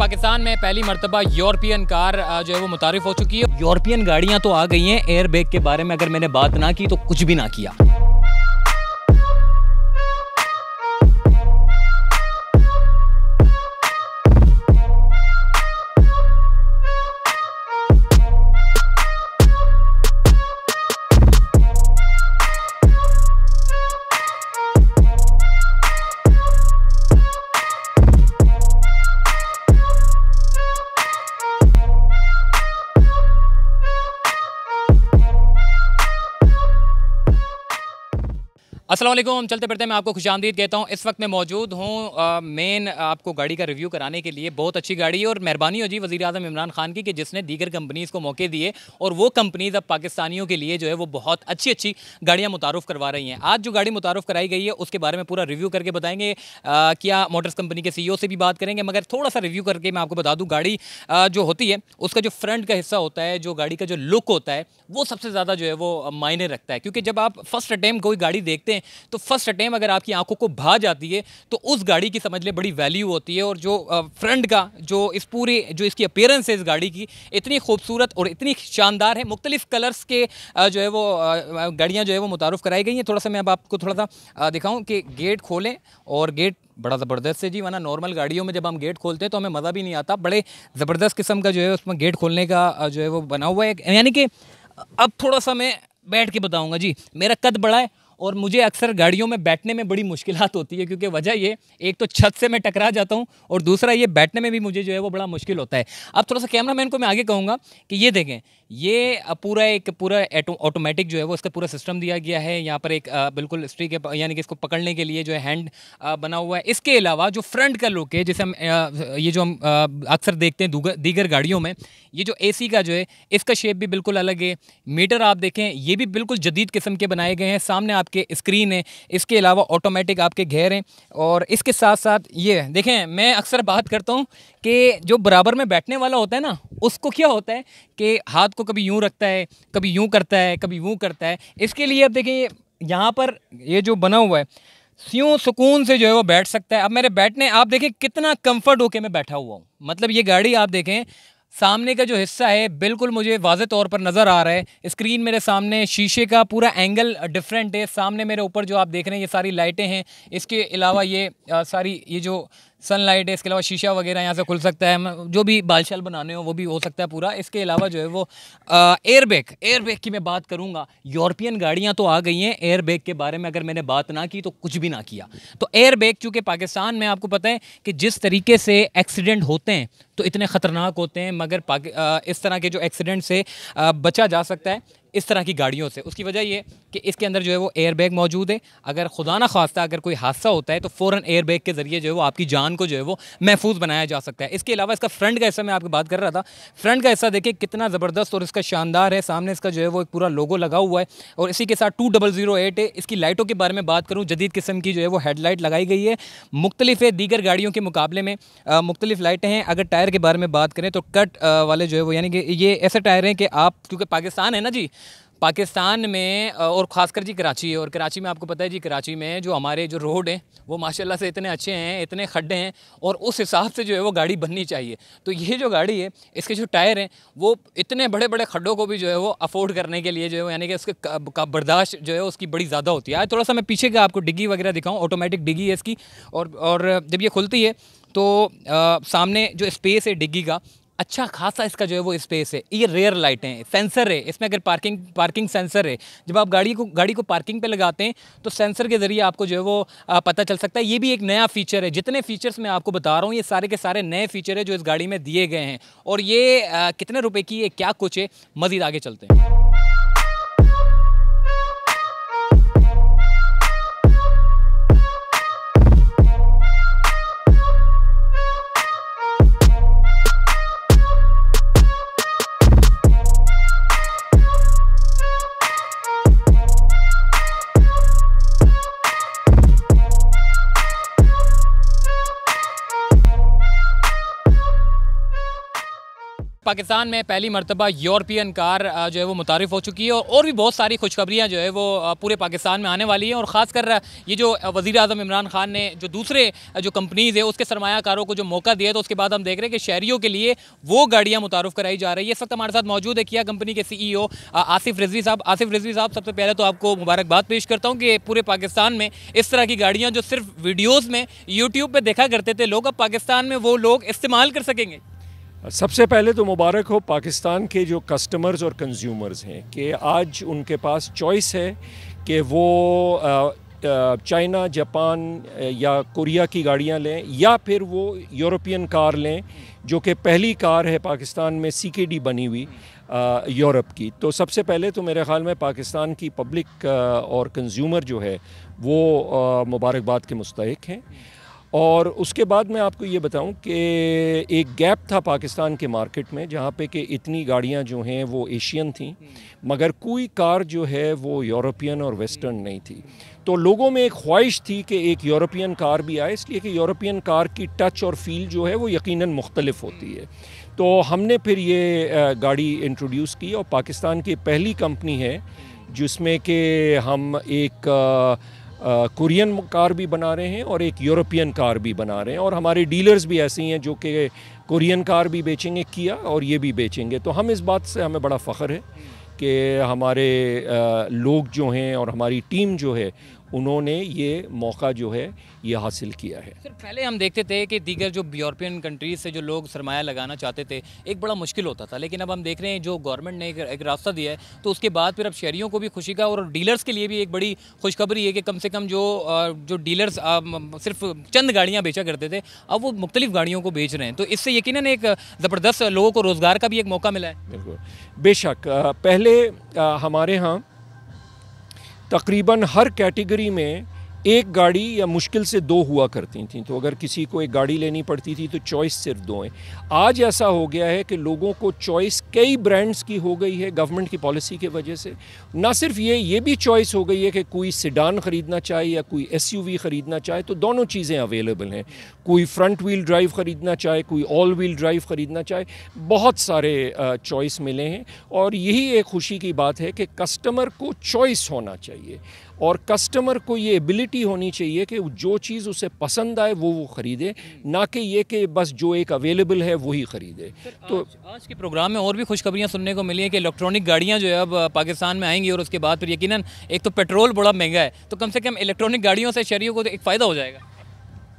पाकिस्तान में पहली मरतबा यूरोपियन कार जो है वो मुतारिफ हो चुकी है। यूरोपियन गाड़ियां तो आ गई हैं, एयर बैग के बारे में अगर मैंने बात ना की तो कुछ भी ना किया। अस्सलाम वालेकुम, चलते फिरते मैं आपको खुशामदीद कहता हूँ। इस वक्त मैं मौजूद हूँ मेन आपको गाड़ी का रिव्यू कराने के लिए। बहुत अच्छी गाड़ी है और मेहरबानी हो जी वज़ीर आज़म इमरान खान की कि जिसने दीगर कंपनीज़ को मौके दिए और वो कंपनीज़ अब पाकिस्तानियों के लिए जो है वो बहुत अच्छी अच्छी गाड़ियाँ मुतारुफ़ करवा रही हैं। आज जो गाड़ी मुतारुफ़ कराई गई है उसके बारे में पूरा रिव्यू करके बताएंगे। क्या मोटर्स कंपनी के CEO से भी बात करेंगे, मगर थोड़ा सा रिव्यू करके मैं आपको बता दूँ गाड़ी जो होती है उसका जो फ्रंट का हिस्सा होता है, जो गाड़ी का जो लुक होता है वो सबसे ज़्यादा जो है वो मायने रखता है। क्योंकि जब आप फर्स्ट अटैम्प्ट कोई गाड़ी देखते हैं तो फर्स्ट अटैम्प्ट अगर आपकी आंखों को भा जाती है तो उस गाड़ी की समझ ले बड़ी वैल्यू होती है। और जो फ्रंट का जो इस पूरे जो इसकी अपीयरेंस है इस गाड़ी की इतनी खूबसूरत और इतनी शानदार है। मुख्तलिफ कलर्स के जो है वो गाड़ियाँ जो है वो मुतारुफ़ कराई गई हैं। थोड़ा सा मैं अब आपको थोड़ा सा दिखाऊँ कि गेट खोलें और गेट बड़ा ज़बरदस्त है जी, वरना नॉर्मल गाड़ियों में जब हम गेट खोलते हैं तो हमें मज़ा भी नहीं आता। बड़े ज़बरदस्त किस्म का जो है उसमें गेट खोलने का जो है वो बना हुआ है। यानी कि अब थोड़ा सा मैं बैठ के बताऊंगा जी। मेरा कद बड़ा है और मुझे अक्सर गाड़ियों में बैठने में बड़ी मुश्किलात होती है, क्योंकि वजह ये एक तो छत से मैं टकरा जाता हूँ और दूसरा ये बैठने में भी मुझे जो है वो बड़ा मुश्किल होता है। अब थोड़ा सा कैमरामैन को मैं आगे कहूँगा कि ये देखें, ये पूरा ऑटोमेटिक जो है वो इसका पूरा सिस्टम दिया गया है। यहाँ पर एक बिल्कुल स्ट्रिक है, यानी कि इसको पकड़ने के लिए जो है हैंड बना हुआ है। इसके अलावा जो फ्रंट का लुक है, जैसे हम ये जो हम अक्सर देखते हैं दीगर गाड़ियों में, ये जो AC का जो है इसका शेप भी बिल्कुल अलग है। मीटर आप देखें ये भी बिल्कुल जदीद किस्म के बनाए गए हैं। सामने आपके स्क्रीन है, इसके अलावा ऑटोमेटिक आपके घेर हैं। और इसके साथ साथ ये देखें, मैं अक्सर बात करता हूँ कि जो बराबर में बैठने वाला होता है ना, उसको क्या होता है कि हाथ को कभी यूँ रखता है, कभी यूँ करता है, कभी यूँ करता है। इसके लिए अब देखें यहाँ पर ये जो बना हुआ है यूँ सुकून से जो है वो बैठ सकता है। अब मेरे बैठने आप देखें कितना कंफर्ट होके मैं बैठा हुआ हूँ। मतलब ये गाड़ी आप देखें, सामने का जो हिस्सा है बिल्कुल मुझे वाज़े तौर पर नज़र आ रहा है। स्क्रीन मेरे सामने, शीशे का पूरा एंगल डिफरेंट है। सामने मेरे ऊपर जो आप देख रहे हैं ये सारी लाइटें हैं। इसके अलावा ये सारी ये जो सनलाइट है, इसके अलावा शीशा वगैरह यहाँ से खुल सकता है, जो भी बाल शाल बनाने हो वो भी हो सकता है पूरा। इसके अलावा जो है वो एयर बैग की मैं बात करूँगा। यूरोपियन गाड़ियाँ तो आ गई हैं, एयर बैग के बारे में अगर मैंने बात ना की तो कुछ भी ना किया। तो एयर बैग चूँकि पाकिस्तान में आपको पता है कि जिस तरीके से एक्सीडेंट होते हैं तो इतने ख़तरनाक होते हैं, मगर इस तरह के जो एक्सीडेंट से बचा जा सकता है इस तरह की गाड़ियों से। उसकी वजह ये कि इसके अंदर जो है वो एयर बैग मौजूद है। अगर खुदा ना खास्ता अगर कोई हादसा होता है तो फ़ौरन एयर बैग के ज़रिए जो है वो आपकी जान को जो है वो महफूज बनाया जा सकता है। इसके अलावा इसका फ्रंट का हिस्सा मैं आपकी बात कर रहा था, फ्रंट का हिस्सा देखिए कितना ज़बरदस्त और इसका शानदार है। सामने इसका जो है वो एक पूरा लोगो लगा हुआ है और इसी के साथ 2008 है। इसकी लाइटों के बारे में बात करूँ, जदीद किस्म की जो है वो हेडलाइट लगाई गई है, मुख्तलिफ है दीगर गाड़ियों के मुकाबले में मुख्तलिफ लाइटें हैं। अगर टायर के बारे में बात करें तो कट वाले जो है वो, यानी कि ये ऐसे टायर हैं कि आप, क्योंकि पाकिस्तान है ना जी, पाकिस्तान में और ख़ासकर जी कराची है, और कराची में आपको पता है जी, कराची में जो हमारे जो रोड हैं वो माशाल्लाह से इतने अच्छे हैं, इतने खड्डे हैं और उस हिसाब से जो है वो गाड़ी बननी चाहिए। तो ये जो गाड़ी है इसके जो टायर हैं वो इतने बड़े बड़े खड्डों को भी जो है वो अफोर्ड करने के लिए जो है वो, यानी कि उसके का बर्दाश्त जो है उसकी बड़ी ज़्यादा होती है। आज थोड़ा सा मैं पीछे का आपको डिग्गी वगैरह दिखाऊँ। ऑटोमेटिक डिग्गी है इसकी और जब ये खुलती है तो सामने जो स्पेस है डिग्गी का, अच्छा खासा इसका जो है वो स्पेस है। ये रेयर लाइटें हैं, सेंसर है इसमें, अगर पार्किंग सेंसर है। जब आप गाड़ी को पार्किंग पे लगाते हैं तो सेंसर के ज़रिए आपको जो है वो पता चल सकता है। ये भी एक नया फ़ीचर है। जितने फ़ीचर्स मैं आपको बता रहा हूँ ये सारे के सारे नए फ़ीचर है जो इस गाड़ी में दिए गए हैं। और ये कितने रुपए की है, क्या कुछ है, मज़ीद आगे चलते हैं। पाकिस्तान में पहली मरतबा यूरोपियन कार जो है वो मुतारिफ़ हो चुकी है और भी बहुत सारी खुशखबरियाँ जो है वो पूरे पाकिस्तान में आने वाली हैं। और ख़ासकर ये जो वज़ीर आज़म इमरान खान ने जो दूसरे जो कंपनीज़ है उसके सरमायाकारों को जो मौका दिया, तो उसके बाद हम देख रहे हैं कि शहरियों के लिए वो गाड़ियाँ मुतारुफ़ कराई जा रही है। इस वक्त हमारे साथ मौजूद है किया कंपनी के CEO आसिफ रिजवी साहब। आसिफ रिजवी साहब, सबसे पहले तो आपको मुबारकबाद पेश करता हूँ कि पूरे पाकिस्तान में इस तरह की गाड़ियाँ जो सिर्फ वीडियोज़ में यूट्यूब पर देखा करते थे लोग, अब पाकिस्तान में वो लोग इस्तेमाल कर सकेंगे। सबसे पहले तो मुबारक हो पाकिस्तान के जो कस्टमर्स और कंज्यूमर्स हैं कि आज उनके पास चॉइस है कि वो चाइना, जापान या कोरिया की गाड़ियां लें या फिर वो यूरोपियन कार लें, जो कि पहली कार है पाकिस्तान में CKD बनी हुई यूरोप की। तो सबसे पहले तो मेरे ख़्याल में पाकिस्तान की पब्लिक और कंज्यूमर जो है वो मुबारकबाद के मुस्तहिक हैं। और उसके बाद मैं आपको ये बताऊं कि एक गैप था पाकिस्तान के मार्केट में जहाँ पे कि इतनी गाड़ियाँ जो हैं वो एशियन थीं, मगर कोई कार जो है वो यूरोपियन और वेस्टर्न नहीं थी। तो लोगों में एक ख्वाहिश थी कि एक यूरोपियन कार भी आए, इसलिए कि यूरोपियन कार की टच और फील जो है वो यकीनन मुख्तलिफ होती है। तो हमने फिर ये गाड़ी इंट्रोड्यूस की और पाकिस्तान की पहली कंपनी है जिसमें कि हम एक कोरियन कार भी बना रहे हैं और एक यूरोपियन कार भी बना रहे हैं। और हमारे डीलर्स भी ऐसे ही हैं जो कि कोरियन कार भी बेचेंगे किया और ये भी बेचेंगे। तो हम इस बात से हमें बड़ा फ़ख्र है कि हमारे लोग जो हैं और हमारी टीम जो है उन्होंने ये मौका जो है ये हासिल किया है। सर, पहले हम देखते थे कि दीगर जो यूरोपियन कंट्रीज़ से जो लोग सरमाया लगाना चाहते थे एक बड़ा मुश्किल होता था, लेकिन अब हम देख रहे हैं जो गवर्नमेंट ने एक रास्ता दिया है, तो उसके बाद फिर अब शहरियों को भी खुशी का और डीलर्स के लिए भी एक बड़ी खुशखबरी है कि कम से कम जो डीलर्स सिर्फ चंद गाड़ियाँ बेचा करते थे अब वो मुख्तलिफ गाड़ियों को बेच रहे हैं। तो इससे यकीनन एक ज़बरदस्त लोगों को रोज़गार का भी एक मौका मिला है। बिल्कुल, बेशक पहले हमारे यहाँ तकरीबन हर कैटेगरी में एक गाड़ी या मुश्किल से दो हुआ करती थी। तो अगर किसी को एक गाड़ी लेनी पड़ती थी तो चॉइस सिर्फ दो है। आज ऐसा हो गया है कि लोगों को चॉइस कई ब्रांड्स की हो गई है गवर्नमेंट की पॉलिसी की वजह से। ना सिर्फ ये भी चॉइस हो गई है कि कोई सिडान ख़रीदना चाहे या कोई SUV ख़रीदना चाहे तो दोनों चीज़ें अवेलेबल हैं। कोई फ्रंट व्हील ड्राइव ख़रीदना चाहे, कोई ऑल व्हील ड्राइव ख़रीदना चाहे, बहुत सारे चॉइस मिले हैं। और यही एक खुशी की बात है कि कस्टमर को चॉइस होना चाहिए और कस्टमर को ये एबिलिटी होनी चाहिए कि जो चीज़ उसे पसंद आए वो ख़रीदे, ना कि ये कि बस जो एक अवेलेबल है वही ख़रीदे। तो आज के प्रोग्राम में और भी खुशखबरियाँ सुनने को मिली है कि इलेक्ट्रॉनिक गाड़ियाँ जो है अब पाकिस्तान में आएंगी और उसके बाद फिर यकीनन एक तो पेट्रोल बड़ा महंगा है, तो कम से कम इलेक्ट्रॉनिक गाड़ियों से शहरियों को तो एक फ़ायदा हो जाएगा।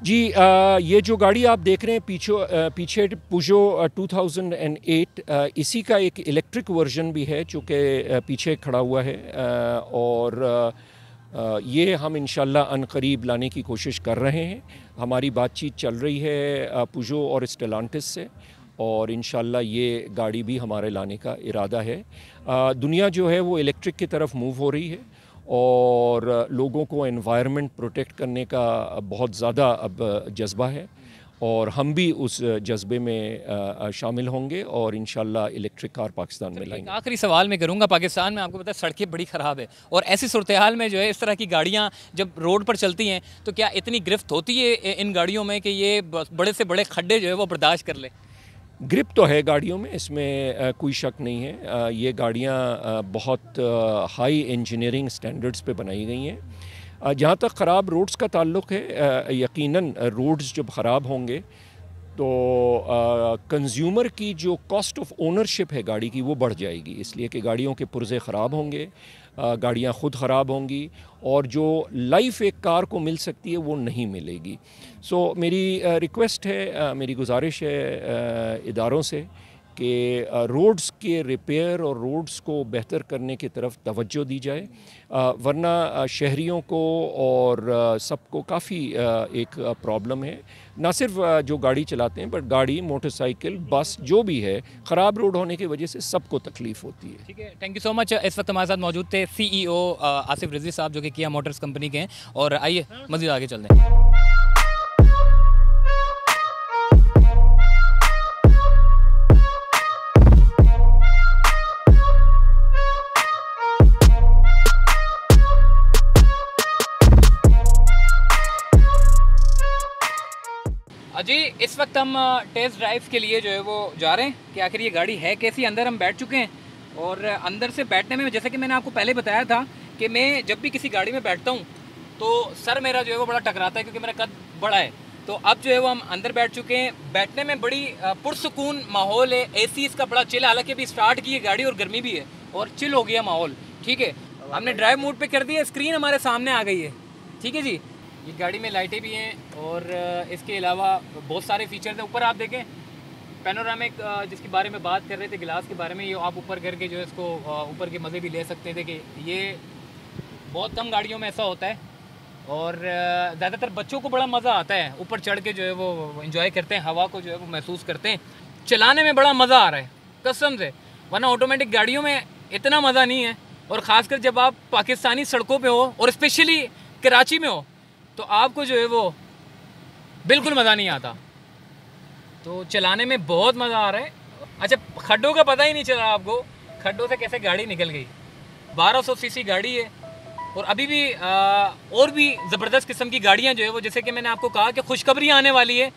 जी, ये जो गाड़ी आप देख रहे हैं पीछे पुजो 2008, इसी का एक इलेक्ट्रिक वर्जन भी है जो कि पीछे खड़ा हुआ है। और ये हम इंशाल्लाह अनकरीब लाने की कोशिश कर रहे हैं। हमारी बातचीत चल रही है पुजो और स्टेलांटिस से और इंशाल्लाह ये गाड़ी भी हमारे लाने का इरादा है। दुनिया जो है वो इलेक्ट्रिक की तरफ मूव हो रही है और लोगों को एनवायरनमेंट प्रोटेक्ट करने का बहुत ज़्यादा अब जज्बा है और हम भी उस जज्बे में शामिल होंगे और इंशाल्लाह इलेक्ट्रिक कार पाकिस्तान में लाएंगे। आखिरी सवाल मैं करूंगा, पाकिस्तान में आपको पता है सड़कें बड़ी ख़राब है और ऐसी सूरत हाल में जो है इस तरह की गाड़ियां जब रोड पर चलती हैं तो क्या इतनी गिरफ्त होती है इन गाड़ियों में कि ये बड़े से बड़े खड्डे जो है वो बर्दाश्त कर ले? ग्रिप तो है गाड़ियों में, इसमें कोई शक नहीं है। ये गाड़ियाँ बहुत हाई इंजीनियरिंग स्टैंडर्ड्स पे बनाई गई हैं। जहाँ तक ख़राब रोड्स का ताल्लुक़ है, यकीनन रोड्स जब ख़राब होंगे तो कंज्यूमर की जो कॉस्ट ऑफ ओनरशिप है गाड़ी की वो बढ़ जाएगी, इसलिए कि गाड़ियों के पुर्ज़े ख़राब होंगे, गाड़ियाँ ख़ुद ख़राब होंगी और जो लाइफ एक कार को मिल सकती है वो नहीं मिलेगी। सो मेरी रिक्वेस्ट है, मेरी गुजारिश है इदारों से कि रोड्स के रिपेयर और रोड्स को बेहतर करने की तरफ तवज्जो दी जाए, वरना शहरियों को और सबको काफ़ी एक प्रॉब्लम है। ना सिर्फ जो गाड़ी चलाते हैं बट गाड़ी, मोटरसाइकिल, बस जो भी है ख़राब रोड होने की वजह से सबको तकलीफ़ होती है। ठीक है, थैंक यू सो मच। इस वक्त हमारे साथ मौजूद थे CEO आसिफ रिजवी साहब जो कि किया मोटर्स कंपनी के हैं। और आइए मज़ीद आगे चलते हैं। जी, इस वक्त हम टेस्ट ड्राइव के लिए जो है वो जा रहे हैं कि आखिर ये गाड़ी है कैसी। अंदर हम बैठ चुके हैं और अंदर से बैठने में जैसे कि मैंने आपको पहले बताया था कि मैं जब भी किसी गाड़ी में बैठता हूँ तो सर मेरा जो है वो बड़ा टकराता है क्योंकि मेरा कद बड़ा है। तो अब जो है वो हम अंदर बैठ चुके हैं, बैठने में बड़ी पुरसुकून माहौल है। एसी इसका बड़ा चिल, हालांकि अभी स्टार्ट की है गाड़ी और गर्मी भी है और चिल हो गया माहौल। ठीक है, हमने ड्राइव मोड पे कर दिया, स्क्रीन हमारे सामने आ गई है। ठीक है जी, ये गाड़ी में लाइटें भी हैं और इसके अलावा बहुत सारे फीचर्स हैं। ऊपर आप देखें पैनोरामिक जिसके बारे में बात कर रहे थे, गिलास के बारे में, ये आप ऊपर करके जो है इसको ऊपर के मज़े भी ले सकते थे कि ये बहुत कम गाड़ियों में ऐसा होता है और ज़्यादातर बच्चों को बड़ा मज़ा आता है ऊपर चढ़ के जो है वो एंजॉय करते हैं, हवा को जो है वो महसूस करते हैं। चलाने में बड़ा मज़ा आ रहा है कसम से, वरना ऑटोमेटिक गाड़ियों में इतना मज़ा नहीं है। और ख़ासकर जब आप पाकिस्तानी सड़कों पे हो और स्पेशली कराची में हो तो आपको जो है वो बिल्कुल मज़ा नहीं आता। तो चलाने में बहुत मज़ा आ रहा है। अच्छा, खड्डों का पता ही नहीं चला आपको, खड्डों से कैसे गाड़ी निकल गई। 1200 सीसी गाड़ी है और अभी भी और भी ज़बरदस्त किस्म की गाड़ियाँ जो है वो, जैसे कि मैंने आपको कहा कि खुशखबरी आने वाली है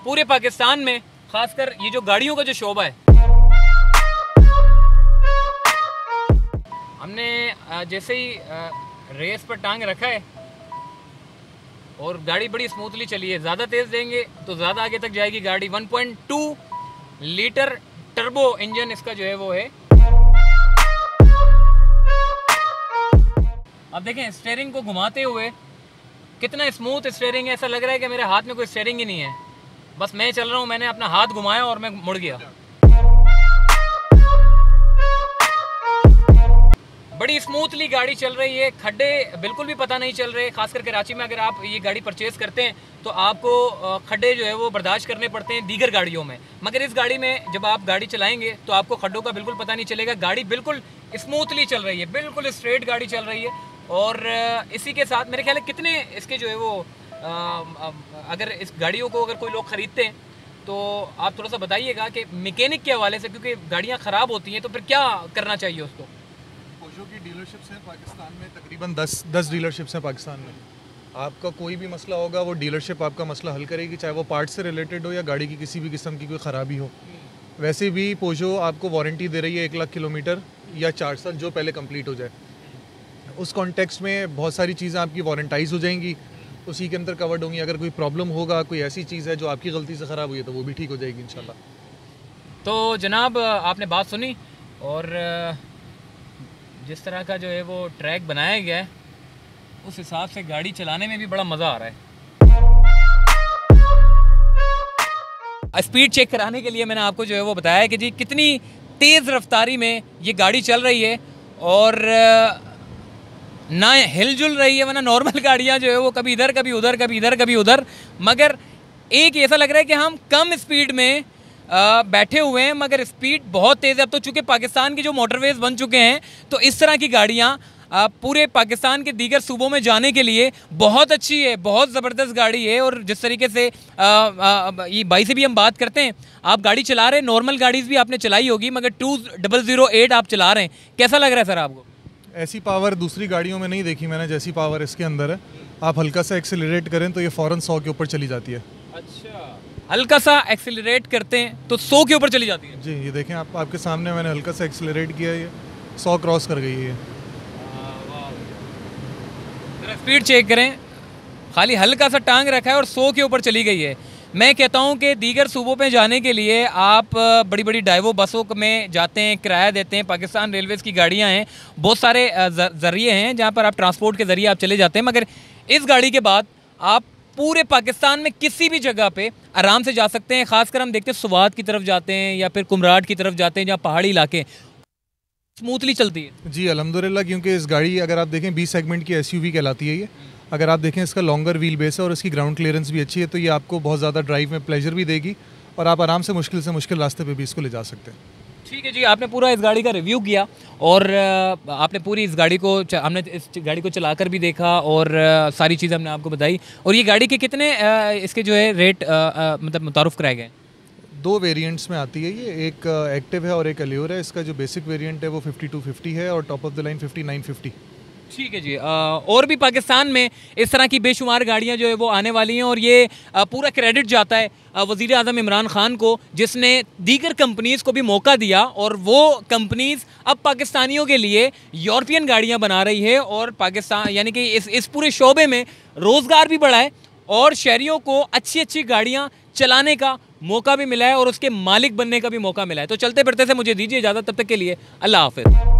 पूरे पाकिस्तान में, ख़ासकर ये जो गाड़ियों का जो शोबा है। हमने जैसे ही रेस पर टांग रखा है और गाड़ी बड़ी स्मूथली चली है। ज़्यादा तेज़ देंगे तो ज़्यादा आगे तक जाएगी गाड़ी। 1.2 लीटर टर्बो इंजन इसका जो है वो है। अब देखें स्टीयरिंग को घुमाते हुए कितना स्मूथ स्टीयरिंग है, ऐसा लग रहा है कि मेरे हाथ में कोई स्टीयरिंग ही नहीं है, बस मैं चल रहा हूँ। मैंने अपना हाथ घुमाया और मैं मुड़ गया। बड़ी स्मूथली गाड़ी चल रही है, खड्डे बिल्कुल भी पता नहीं चल रहे। खासकर कराची में अगर आप ये गाड़ी परचेज़ करते हैं तो आपको खड्डे जो है वो बर्दाश्त करने पड़ते हैं दीगर गाड़ियों में, मगर इस गाड़ी में जब आप गाड़ी चलाएंगे तो आपको खड्डों का बिल्कुल पता नहीं चलेगा। गाड़ी बिल्कुल स्मूथली चल रही है, बिल्कुल स्ट्रेट गाड़ी चल रही है। और इसी के साथ मेरे ख्याल है कितने इसके जो है वो अगर इस गाड़ियों को अगर कोई लोग ख़रीदते हैं तो आप थोड़ा सा बताइएगा कि मैकेनिक के हवाले से, क्योंकि गाड़ियाँ ख़राब होती हैं तो फिर क्या करना चाहिए उसको। पोजो की डीलरशिप्स हैं पाकिस्तान में, तकरीबन 10 डीलरशिप्स हैं पाकिस्तान में। आपका कोई भी मसला होगा वो डीलरशिप आपका मसला हल करेगी, चाहे वो पार्ट से रिलेटेड हो या गाड़ी की किसी भी किस्म की कोई ख़राबी हो। वैसे भी पोजो आपको वारंटी दे रही है 1 लाख किलोमीटर या 4 साल, जो पहले कंप्लीट हो जाए। उस कॉन्टेक्स्ट में बहुत सारी चीज़ें आपकी वारंटाइज हो जाएंगी, उसी के अंदर कवर्ड होंगी। अगर कोई प्रॉब्लम होगा, कोई ऐसी चीज़ है जो आपकी गलती से ख़राब हुई है तो वो भी ठीक हो जाएगी इंशाल्लाह। तो जनाब आपने बात सुनी और जिस तरह का जो है वो ट्रैक बनाया गया है उस हिसाब से गाड़ी चलाने में भी बड़ा मज़ा आ रहा है। स्पीड चेक कराने के लिए मैंने आपको जो है वो बताया है कि जी कितनी तेज़ रफ्तारी में ये गाड़ी चल रही है और ना हिलजुल रही है, वरना नॉर्मल गाड़ियाँ जो है वो कभी इधर कभी उधर, कभी इधर कभी उधर। मगर एक ऐसा लग रहा है कि हम कम स्पीड में बैठे हुए हैं मगर स्पीड बहुत तेज़ है। अब तो चूँकि पाकिस्तान की जो मोटरवेज बन चुके हैं तो इस तरह की गाड़ियाँ पूरे पाकिस्तान के दीगर सूबों में जाने के लिए बहुत अच्छी है, बहुत ज़बरदस्त गाड़ी है। और जिस तरीके से ये भाई से भी हम बात करते हैं, आप गाड़ी चला रहे हैं, नॉर्मल गाड़ीज़ भी आपने चलाई होगी मगर 2008 आप चला रहे हैं, कैसा लग रहा है सर आपको? ऐसी पावर दूसरी गाड़ियों में नहीं देखी मैंने जैसी पावर इसके अंदर है। आप हल्का सा एक्सेलरेट करें तो ये फ़ौरन 100 के ऊपर चली जाती है। अच्छा, हल्का सा एक्सेलरेट करते हैं तो 100 के ऊपर चली जाती है? जी, ये देखें आपके सामने मैंने हल्का सा एक्सेलरेट किया है, ये 100 क्रॉस कर गई है। स्पीड चेक करें, खाली हल्का सा टांग रखा है और 100 के ऊपर चली गई है। मैं कहता हूं कि दीगर सूबों पे जाने के लिए आप बड़ी बड़ी डाइवो बसों में जाते हैं, किराया देते हैं। पाकिस्तान रेलवेज़ की गाड़ियां हैं, बहुत सारे ज़रिए हैं जहां पर आप ट्रांसपोर्ट के ज़रिए आप चले जाते हैं। मगर इस गाड़ी के बाद आप पूरे पाकिस्तान में किसी भी जगह पे आराम से जा सकते हैं। ख़ासकर हम देखते हैं सुवात की तरफ जाते हैं या फिर कुमराट की तरफ जाते हैं जहाँ पहाड़ी इलाके स्मूथली चलती है। जी अल्हम्दुलिल्लाह, क्योंकि इस गाड़ी अगर आप देखें 20 सेगमेंट की SUV कहलाती है ये। अगर आप देखें इसका लॉन्गर व्हील बेस है और इसकी ग्राउंड क्लियरेंस भी अच्छी है, तो ये आपको बहुत ज़्यादा ड्राइव में प्लेजर भी देगी और आप आराम से मुश्किल रास्ते पे भी इसको ले जा सकते हैं। ठीक है जी, आपने पूरा इस गाड़ी का रिव्यू किया और आपने पूरी इस गाड़ी को हमने इस गाड़ी को चलाकर भी देखा और सारी चीज़ें हमने आपको बताई। और ये गाड़ी के कितने इसके जो है रेट मतलब मुतारुफ कराए गए? 2 वेरिएंट्स में आती है ये, एक एक्टिव है और एक एल्योर है। इसका जो बेसिक वेरिएंट है वो 5250 है और टॉप ऑफ द लाइन 5950। ठीक है जी। और भी पाकिस्तान में इस तरह की बेशुमार गाड़ियां जो है वो आने वाली हैं और ये पूरा क्रेडिट जाता है वज़ीर आज़म इमरान खान को, जिसने दीगर कंपनीज़ को भी मौका दिया और वो कंपनीज़ अब पाकिस्तानियों के लिए यूरोपियन गाड़ियां बना रही है और पाकिस्तान यानी कि इस पूरे शोबे में रोज़गार भी बढ़ा है और शहरियों को अच्छी अच्छी गाड़ियाँ चलाने का मौका भी मिला है और उसके मालिक बनने का भी मौका मिला है। तो चलते फिरते से मुझे दीजिए इजाज़त, तब तक के लिए अल्लाह हाफ़िज़।